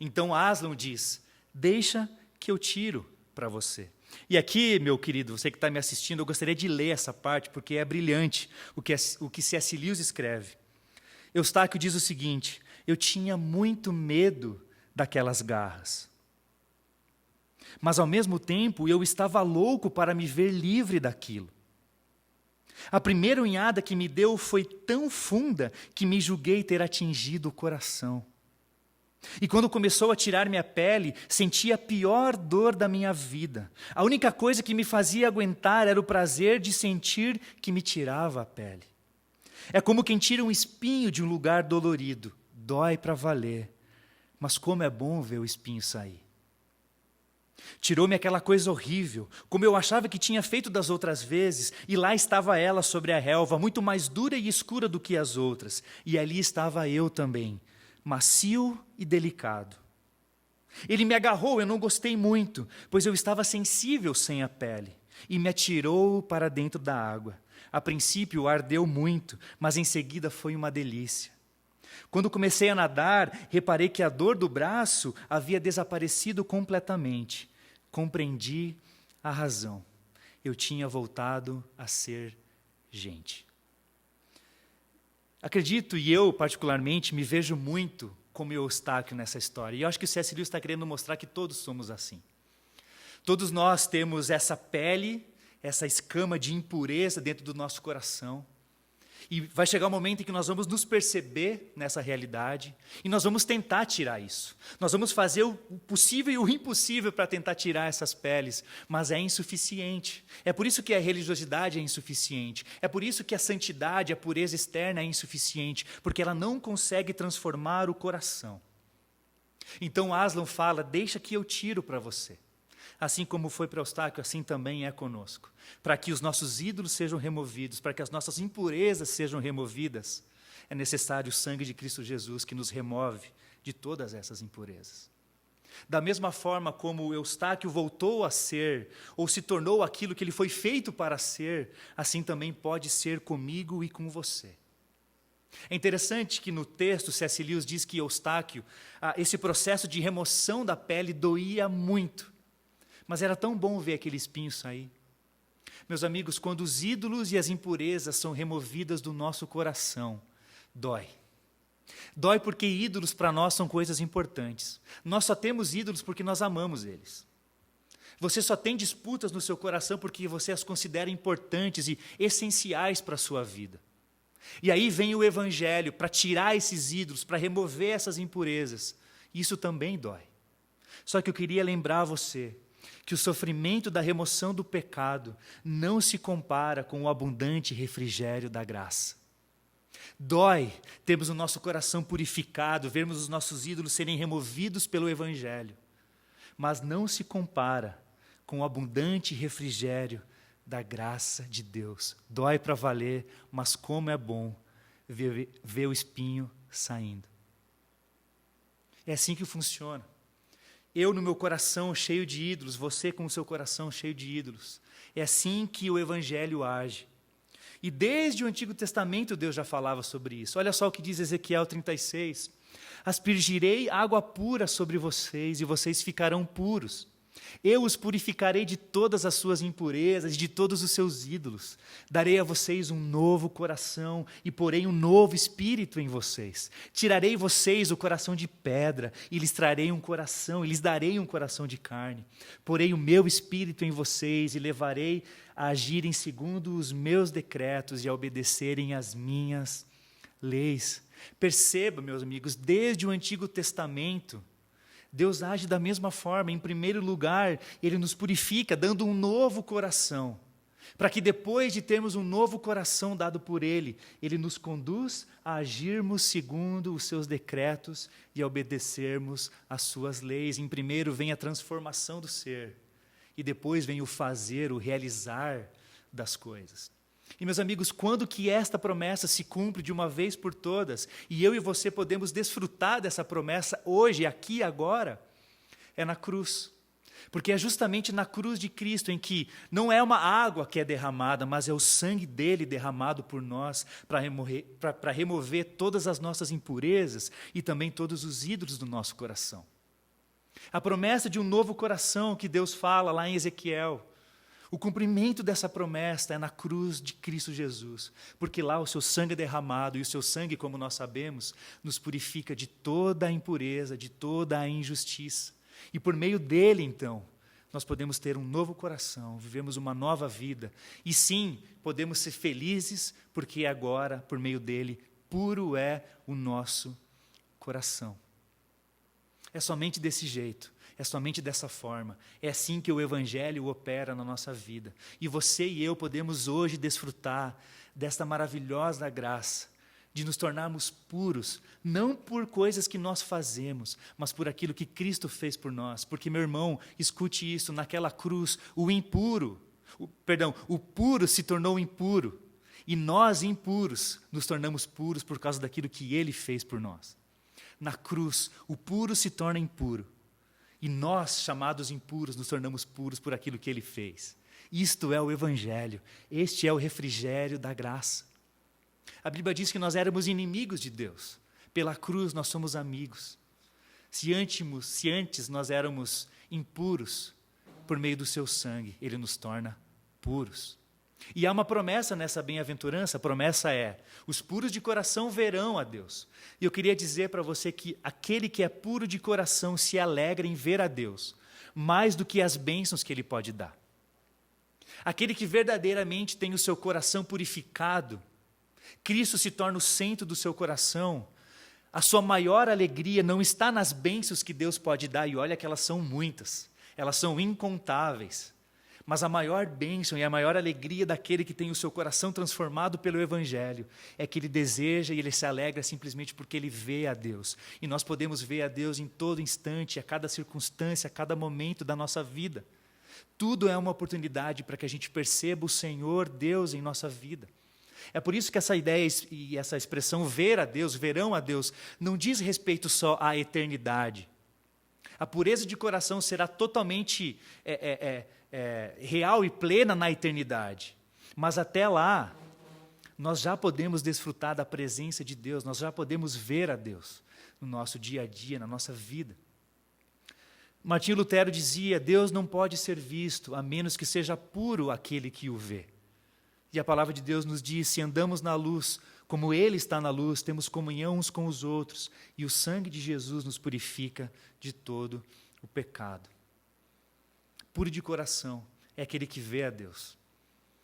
Então Aslan diz: deixa que eu tiro para você. E aqui, meu querido, você que está me assistindo, eu gostaria de ler essa parte, porque é brilhante o que C.S. Lewis escreve. Eustáquio diz o seguinte: eu tinha muito medo daquelas garras, mas ao mesmo tempo eu estava louco para me ver livre daquilo. A primeira unhada que me deu foi tão funda que me julguei ter atingido o coração. E quando começou a tirar minha pele, senti a pior dor da minha vida. A única coisa que me fazia aguentar era o prazer de sentir que me tirava a pele. É como quem tira um espinho de um lugar dolorido. Dói para valer, mas como é bom ver o espinho sair. Tirou-me aquela coisa horrível, como eu achava que tinha feito das outras vezes, e lá estava ela sobre a relva, muito mais dura e escura do que as outras, e ali estava eu também, macio e delicado. Ele me agarrou, eu não gostei muito, pois eu estava sensível sem a pele, e me atirou para dentro da água. A princípio ardeu muito, mas em seguida foi uma delícia. Quando comecei a nadar, reparei que a dor do braço havia desaparecido completamente. Compreendi a razão. Eu tinha voltado a ser gente. Acredito, e eu particularmente, me vejo muito como Eustáquio nessa história. E eu acho que o C.S. Lewis está querendo mostrar que todos somos assim. Todos nós temos essa pele, essa escama de impureza dentro do nosso coração. E vai chegar um momento em que nós vamos nos perceber nessa realidade e nós vamos tentar tirar isso. Nós vamos fazer o possível e o impossível para tentar tirar essas peles, mas é insuficiente. É por isso que a religiosidade é insuficiente. É por isso que a santidade, a pureza externa é insuficiente, porque ela não consegue transformar o coração. Então Aslan fala: deixa que eu tiro para você. Assim como foi para Eustáquio, assim também é conosco. Para que os nossos ídolos sejam removidos, para que as nossas impurezas sejam removidas, é necessário o sangue de Cristo Jesus que nos remove de todas essas impurezas. Da mesma forma como Eustáquio voltou a ser, ou se tornou aquilo que ele foi feito para ser, assim também pode ser comigo e com você. É interessante que no texto C.S. Lewis diz que Eustáquio, esse processo de remoção da pele doía muito. Mas era tão bom ver aquele espinho sair. Meus amigos, quando os ídolos e as impurezas são removidas do nosso coração, dói. Dói porque ídolos para nós são coisas importantes. Nós só temos ídolos porque nós amamos eles. Você só tem disputas no seu coração porque você as considera importantes e essenciais para a sua vida. E aí vem o Evangelho para tirar esses ídolos, para remover essas impurezas. Isso também dói. Só que eu queria lembrar você que o sofrimento da remoção do pecado não se compara com o abundante refrigério da graça. Dói termos o nosso coração purificado, vermos os nossos ídolos serem removidos pelo Evangelho, mas não se compara com o abundante refrigério da graça de Deus. Dói para valer, mas como é bom ver o espinho saindo. É assim que funciona. Eu no meu coração cheio de ídolos, você com o seu coração cheio de ídolos. É assim que o Evangelho age. E desde o Antigo Testamento Deus já falava sobre isso. Olha só o que diz Ezequiel 36. Aspergirei água pura sobre vocês e vocês ficarão puros. Eu os purificarei de todas as suas impurezas, de todos os seus ídolos. Darei a vocês um novo coração e porei um novo espírito em vocês. Tirarei vocês o coração de pedra e lhes trarei um coração, e lhes darei um coração de carne. Porei o meu espírito em vocês e levarei a agirem segundo os meus decretos e a obedecerem às minhas leis. Perceba, meus amigos, desde o Antigo Testamento, Deus age da mesma forma. Em primeiro lugar, Ele nos purifica, dando um novo coração, para que depois de termos um novo coração dado por Ele, Ele nos conduz a agirmos segundo os seus decretos e a obedecermos às suas leis. Em primeiro vem a transformação do ser, e depois vem o fazer, o realizar das coisas. E, meus amigos, quando que esta promessa se cumpre de uma vez por todas, e eu e você podemos desfrutar dessa promessa hoje, aqui e agora, é na cruz. Porque é justamente na cruz de Cristo em que não é uma água que é derramada, mas é o sangue dele derramado por nós para remover todas as nossas impurezas e também todos os ídolos do nosso coração. A promessa de um novo coração que Deus fala lá em Ezequiel, o cumprimento dessa promessa é na cruz de Cristo Jesus, porque lá o seu sangue é derramado, e o seu sangue, como nós sabemos, nos purifica de toda a impureza, de toda a injustiça. E por meio dele, então, nós podemos ter um novo coração, vivemos uma nova vida. E sim, podemos ser felizes, porque agora, por meio dele, puro é o nosso coração. É somente desse jeito. É somente dessa forma. É assim que o Evangelho opera na nossa vida. E você e eu podemos hoje desfrutar desta maravilhosa graça de nos tornarmos puros, não por coisas que nós fazemos, mas por aquilo que Cristo fez por nós. Porque, meu irmão, escute isso, naquela cruz, o puro se tornou impuro. E nós, impuros, nos tornamos puros por causa daquilo que Ele fez por nós. Na cruz, o puro se torna impuro. E nós, chamados impuros, nos tornamos puros por aquilo que Ele fez. Isto é o Evangelho. Este é o refrigério da graça. A Bíblia diz que nós éramos inimigos de Deus. Pela cruz nós somos amigos. Se antes nós éramos impuros, por meio do seu sangue, Ele nos torna puros. E há uma promessa nessa bem-aventurança, a promessa é: os puros de coração verão a Deus. E eu queria dizer para você que aquele que é puro de coração se alegra em ver a Deus, mais do que as bênçãos que Ele pode dar. Aquele que verdadeiramente tem o seu coração purificado, Cristo se torna o centro do seu coração, a sua maior alegria não está nas bênçãos que Deus pode dar, e olha que elas são muitas, elas são incontáveis. Mas a maior bênção e a maior alegria daquele que tem o seu coração transformado pelo Evangelho é que ele deseja e ele se alegra simplesmente porque ele vê a Deus. E nós podemos ver a Deus em todo instante, a cada circunstância, a cada momento da nossa vida. Tudo é uma oportunidade para que a gente perceba o Senhor Deus em nossa vida. É por isso que essa ideia e essa expressão ver a Deus, verão a Deus, não diz respeito só à eternidade. A pureza de coração será totalmente real e plena na eternidade. Mas até lá, nós já podemos desfrutar da presença de Deus, nós já podemos ver a Deus no nosso dia a dia, na nossa vida. Martinho Lutero dizia: Deus não pode ser visto a menos que seja puro aquele que o vê. E a palavra de Deus nos diz: se andamos na luz, como Ele está na luz, temos comunhão uns com os outros, e o sangue de Jesus nos purifica de todo o pecado. Puro de coração é aquele que vê a Deus.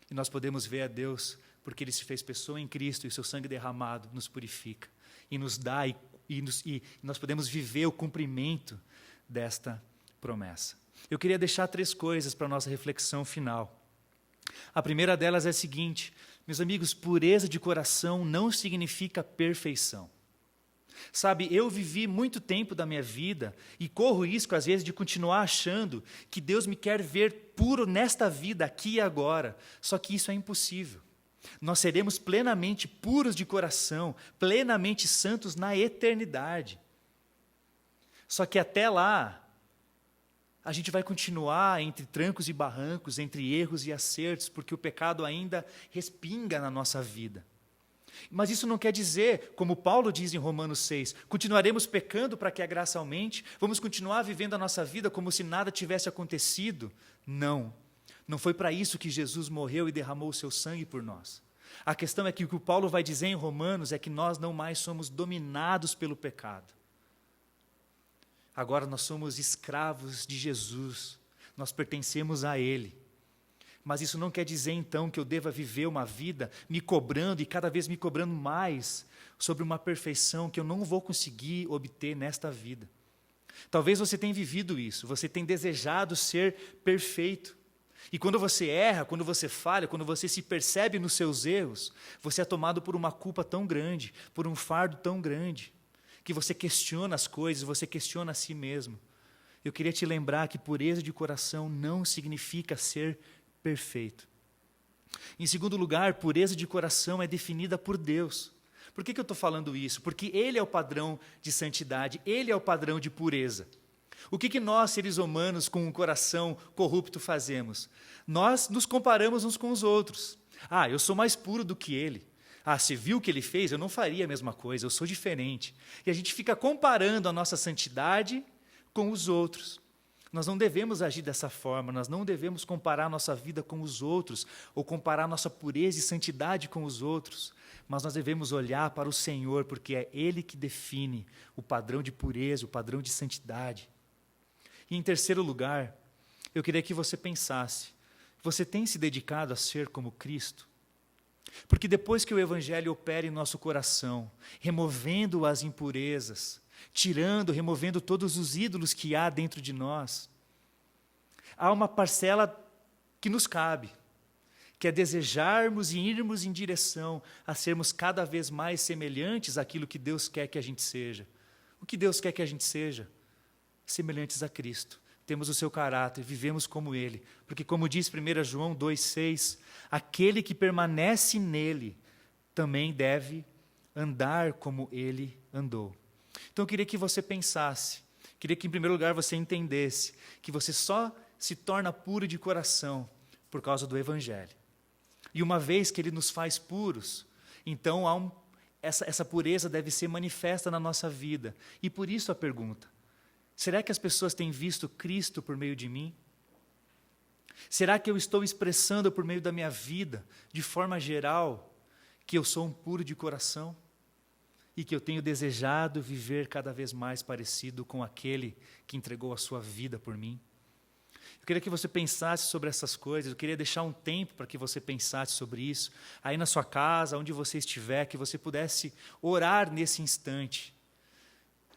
E nós podemos ver a Deus porque Ele se fez pessoa em Cristo e o seu sangue derramado nos purifica e nos dá, e nós podemos viver o cumprimento desta promessa. Eu queria deixar 3 coisas para a nossa reflexão final. A primeira delas é a seguinte: meus amigos, pureza de coração não significa perfeição. Sabe, eu vivi muito tempo da minha vida e corro risco, às vezes, de continuar achando que Deus me quer ver puro nesta vida, aqui e agora. Só que isso é impossível. Nós seremos plenamente puros de coração, plenamente santos na eternidade. Só que até lá, a gente vai continuar entre trancos e barrancos, entre erros e acertos, porque o pecado ainda respinga na nossa vida. Mas isso não quer dizer, como Paulo diz em Romanos 6, continuaremos pecando para que a graça aumente? Vamos continuar vivendo a nossa vida como se nada tivesse acontecido? Não. Não foi para isso que Jesus morreu e derramou o seu sangue por nós. A questão é que o que o Paulo vai dizer em Romanos é que nós não mais somos dominados pelo pecado. Agora nós somos escravos de Jesus, nós pertencemos a Ele. Mas isso não quer dizer então que eu deva viver uma vida me cobrando e cada vez me cobrando mais sobre uma perfeição que eu não vou conseguir obter nesta vida. Talvez você tenha vivido isso, você tenha desejado ser perfeito. E quando você erra, quando você falha, quando você se percebe nos seus erros, você é tomado por uma culpa tão grande, por um fardo tão grande, que você questiona as coisas, você questiona a si mesmo. Eu queria te lembrar que pureza de coração não significa ser perfeito. Em segundo lugar, pureza de coração é definida por Deus. Por que eu estou falando isso? Porque Ele é o padrão de santidade, Ele é o padrão de pureza. O que nós, seres humanos, com um coração corrupto, fazemos? Nós nos comparamos uns com os outros. Ah, eu sou mais puro do que ele. Ah, você viu o que ele fez? Eu não faria a mesma coisa, eu sou diferente. E a gente fica comparando a nossa santidade com os outros. Nós não devemos agir dessa forma, nós não devemos comparar a nossa vida com os outros, ou comparar a nossa pureza e santidade com os outros, mas nós devemos olhar para o Senhor, porque é Ele que define o padrão de pureza, o padrão de santidade. E em terceiro lugar, eu queria que você pensasse, você tem se dedicado a ser como Cristo? Porque depois que o Evangelho opera em nosso coração, removendo as impurezas, removendo todos os ídolos que há dentro de nós, há uma parcela que nos cabe, que é desejarmos e irmos em direção a sermos cada vez mais semelhantes àquilo que Deus quer que a gente seja. O que Deus quer que a gente seja? Semelhantes a Cristo. Temos o seu caráter, vivemos como Ele. Porque como diz 1 João 2,6, aquele que permanece nele também deve andar como Ele andou. Então eu queria que você pensasse, queria que em primeiro lugar você entendesse que você só se torna puro de coração por causa do Evangelho. E uma vez que Ele nos faz puros, então essa pureza deve ser manifesta na nossa vida. E por isso a pergunta, será que as pessoas têm visto Cristo por meio de mim? Será que eu estou expressando por meio da minha vida, de forma geral, que eu sou um puro de coração? E que eu tenho desejado viver cada vez mais parecido com aquele que entregou a sua vida por mim? Eu queria que você pensasse sobre essas coisas, eu queria deixar um tempo para que você pensasse sobre isso, aí na sua casa, onde você estiver, que você pudesse orar nesse instante.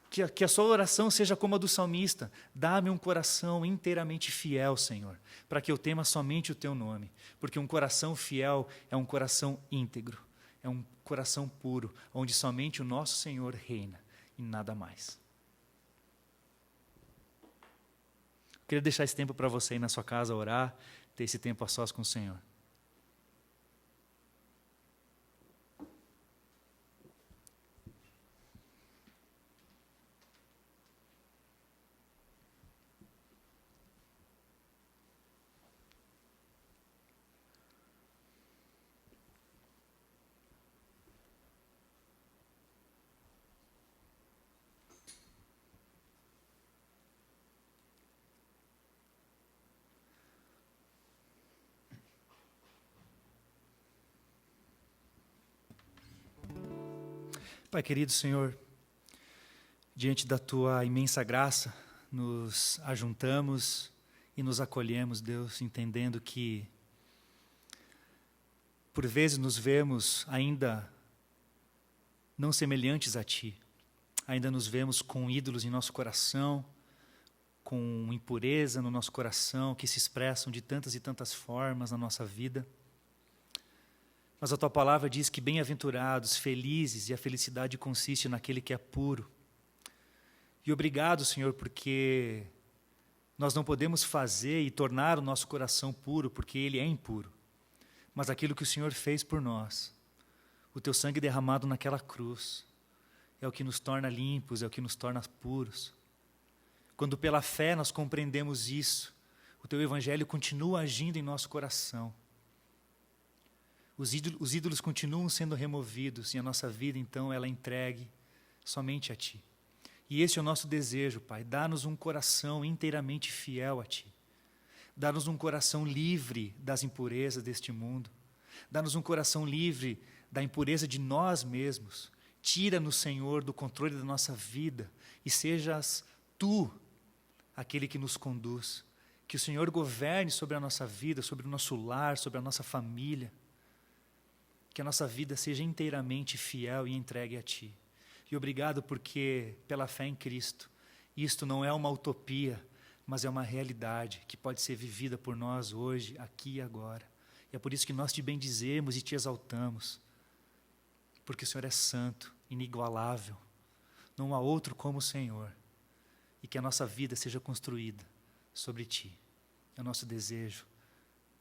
Que a sua oração seja como a do salmista, dá-me um coração inteiramente fiel, Senhor, para que eu tema somente o Teu nome, porque um coração fiel é um coração íntegro, é um coração puro, onde somente o nosso Senhor reina e nada mais. Eu queria deixar esse tempo para você ir na sua casa orar, ter esse tempo a sós com o Senhor. Pai querido, Senhor, diante da Tua imensa graça, nos ajuntamos e nos acolhemos, Deus, entendendo que, por vezes, nos vemos ainda não semelhantes a Ti, ainda nos vemos com ídolos em nosso coração, com impureza no nosso coração, que se expressam de tantas e tantas formas na nossa vida. Mas a Tua palavra diz que bem-aventurados, felizes, e a felicidade consiste naquele que é puro. E obrigado, Senhor, porque nós não podemos fazer e tornar o nosso coração puro, porque ele é impuro. Mas aquilo que o Senhor fez por nós, o Teu sangue derramado naquela cruz, é o que nos torna limpos, é o que nos torna puros. Quando pela fé nós compreendemos isso, o Teu Evangelho continua agindo em nosso coração. Os ídolos continuam sendo removidos e a nossa vida, então, ela é entregue somente a Ti. E esse é o nosso desejo, Pai. Dá-nos um coração inteiramente fiel a Ti. Dá-nos um coração livre das impurezas deste mundo. Dá-nos um coração livre da impureza de nós mesmos. Tira-nos, Senhor, do controle da nossa vida e sejas Tu aquele que nos conduz. Que o Senhor governe sobre a nossa vida, sobre o nosso lar, sobre a nossa família. Que a nossa vida seja inteiramente fiel e entregue a Ti. E obrigado porque, pela fé em Cristo, isto não é uma utopia, mas é uma realidade que pode ser vivida por nós hoje, aqui e agora. E é por isso que nós Te bendizemos e Te exaltamos. Porque o Senhor é santo, inigualável. Não há outro como o Senhor. E que a nossa vida seja construída sobre Ti. É o nosso desejo.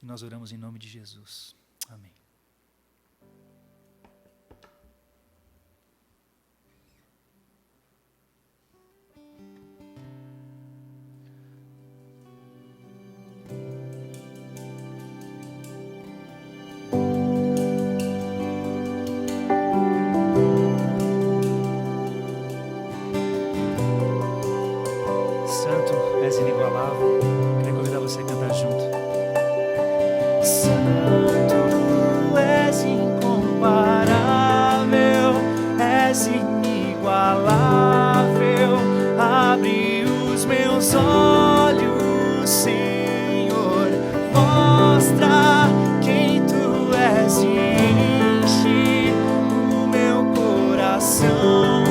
E nós oramos em nome de Jesus. Amém. Santo, és inigualável. Queria convidar você a cantar junto. Santo, és incomparável, és inigualável. Abre os meus olhos, Senhor, mostra quem Tu és e enche o meu coração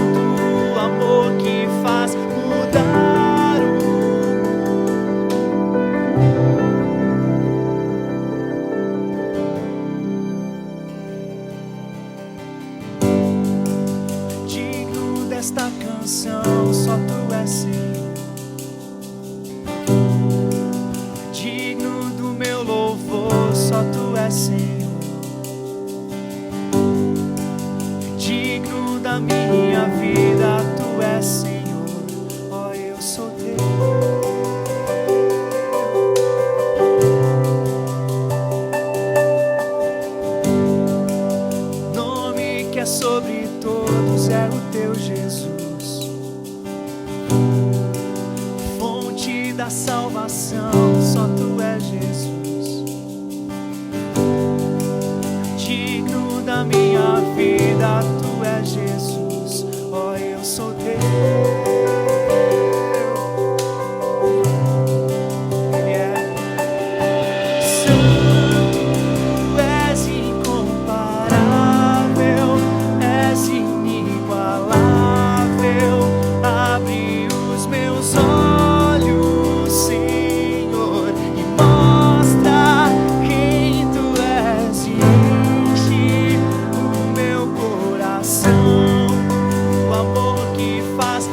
do amor que faz mudar o digno desta canção, só Tu és Senhor. Digno do meu louvor, só Tu és Senhor. Digno da minha vida, Tu és Senhor. Ó, eu sou Teu. Nome que é sobre todos é o Teu Jesus. Fonte da salvação, só Tu és Jesus. Digno da minha vida, Tu és Jesus. Ó, eu sou Teu. Ele é santo, és incomparável, és inigualável. Abre os meus olhos, Senhor, e mostra quem Tu és e enche o meu coração, o amor que faz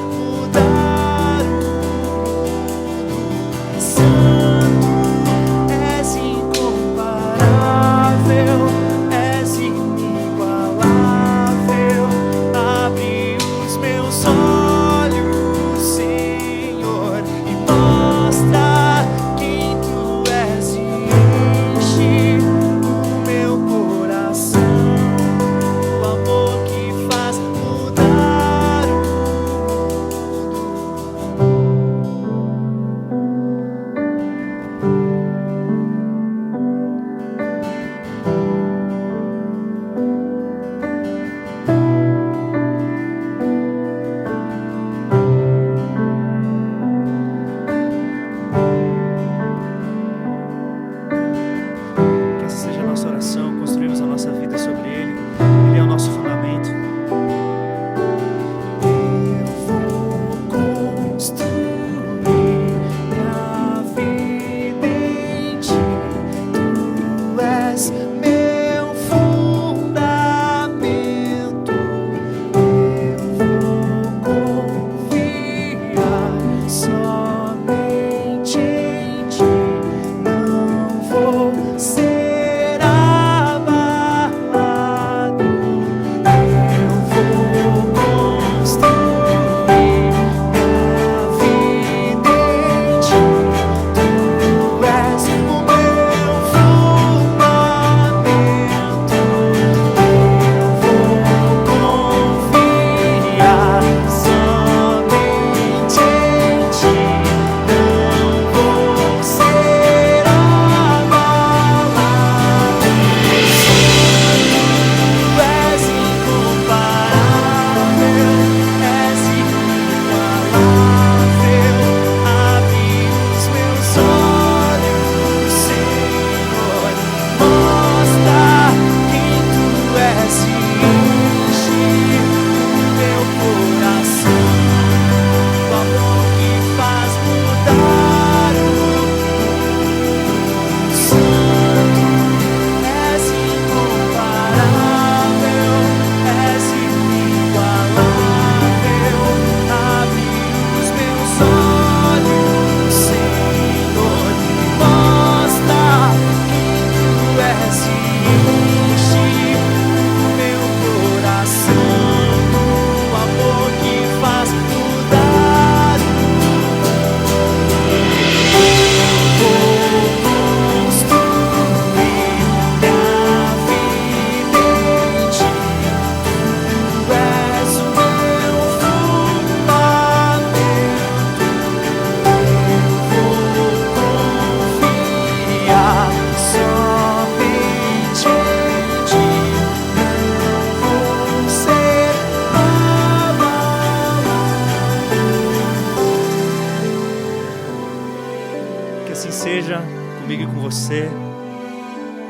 assim seja comigo e com você,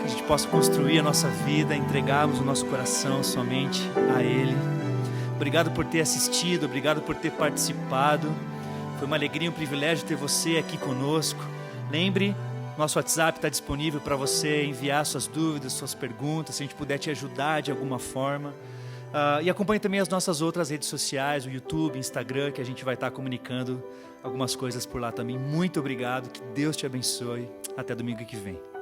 que a gente possa construir a nossa vida, entregarmos o nosso coração somente a Ele. Obrigado por ter assistido, obrigado por ter participado. Foi uma alegria e um privilégio ter você aqui conosco. Lembre, nosso WhatsApp está disponível para você enviar suas dúvidas, suas perguntas, se a gente puder te ajudar de alguma forma. E acompanhe também as nossas outras redes sociais, o YouTube, Instagram, que a gente vai estar comunicando algumas coisas por lá também. Muito obrigado, que Deus te abençoe. Até domingo que vem.